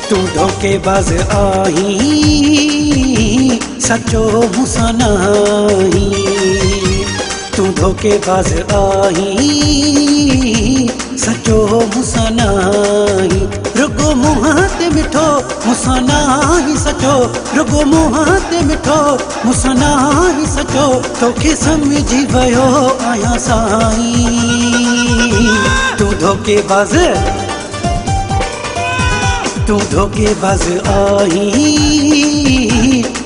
तू धोखेबाज आही सचो मूंसां नाही। तू धोखेबाज आही सचो मूंसां नाही। रुगो मुंहं ते मिठो मूंसां नाही सचो। रुगो मुंहं ते मिठो मूंसां नाही सचो। तोखे सम्झी वियो आहियां साईं। तू धोखेबाज तू धोखेबाज आही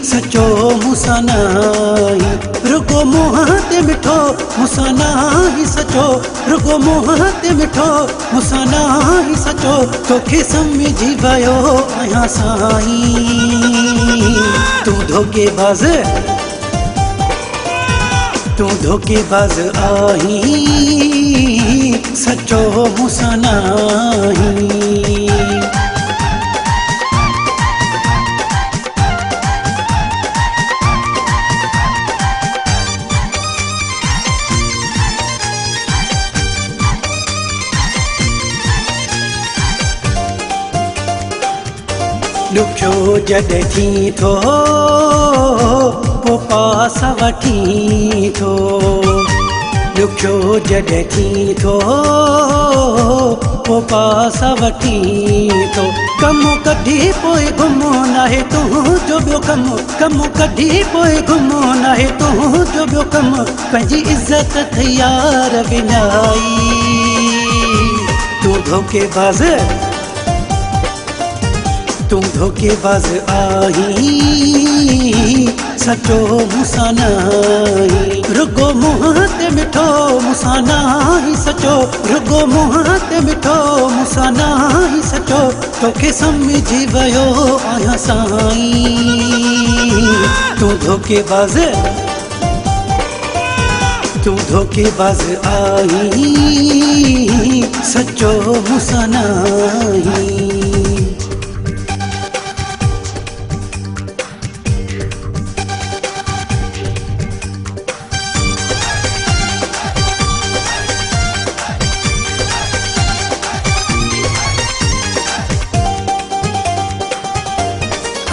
सचो मूंसां नाही। रुगो मुंहं ते मिठो मूंसां नाही सचो। रुगो मुंहं ते मिठो मूंसां नाही सचो। तोखे सम्झी वियो आहियां साईं। तू धोखेबाज तू धोखेबाज आही सचो मूंसां नाही। ॾुखियो जॾहिं थी थो पोइ पास वठी थो। ॾुखियो जॾहिं थी थो पोइ पास वठी थो। कमु कढी पोइ घुमो नाहे तुंहिंजो ॿियो कमु। कमु कढी पोइ घुमो नाहे तुंहिंजो ॿियो कमु। पंहिंजी इज़त यार विञाई। तू धोखेबाज तू धोखेबाज आही सचो मूंसां नाही। रुगो मुंहं ते मिठो मूंसां नाही सचो। रुगो मुंहं ते मिठो मूंसां नाही सचो। तोखे सम्झी वियो आहियां साईं। तू धोखेबाज तू धोखेबाज आही सचो मूंसां नाही।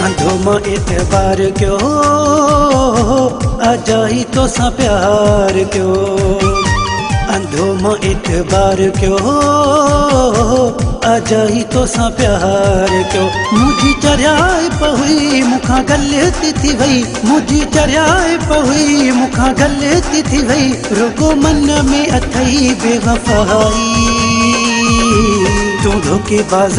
अंधो मां एतबार क्यों अजाई तो सा प्यार क्यों। अंधो मां एतबार क्यों अजाई तो सा प्यार क्यों। मुझी चरियाए पहुई मुखां गलती थी वई। मुझी चरियाए पहुई मुखां गलती थी वई। रुगो मन में अथई बेवफाई। तू धोखेबाज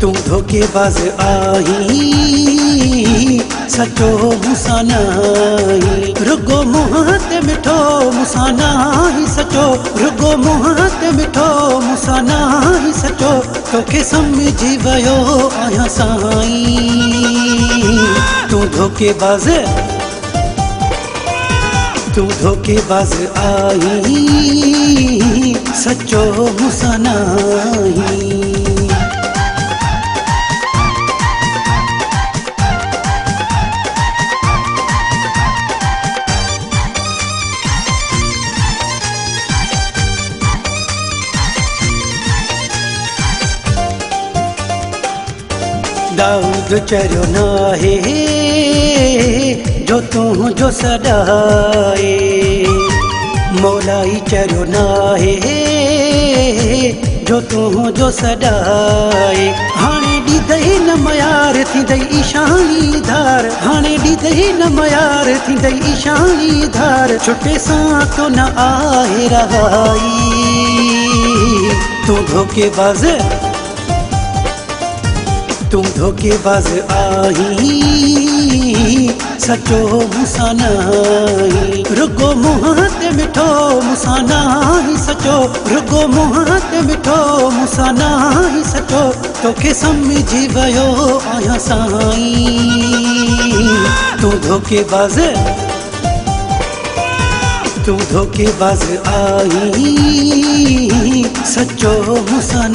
तू धोखेबाज आही सचो मूंसां नाही। रुगो मुंहं ते मिठो मूंसां नाही सचो। रुगो मुंहं ते मिठो मूंसां नाही सचो। तोखे सम्झी वियो आहियां साईं। तू धोखेबाज तू धोखेबाज आही सचो मूंसां नाही। दाऊद चरियो नाहे जो तुंहिंजो सॾाए। मौलाई चरियो नाहे जो तुंहिंजो सॾाए। हाणे ॾींदई न मयार थींदई ईशानी धार। हाणे ॾींदई न मयार थींदई ईशानी धार। छुटे सां तो न आहे रहाई। तू धोखेबाज तू धोखेबाज आही सचो मूंसां नाही। रुगो मुंहं ते मिठो मूंसां नाही सचो। रुगो मुंहं ते मिठो मूंसां नाही सचो। तोखे सम्झी वियो आहियां साईं। तू धोखेबाज तू धोखेबाज आही सचो मूंसां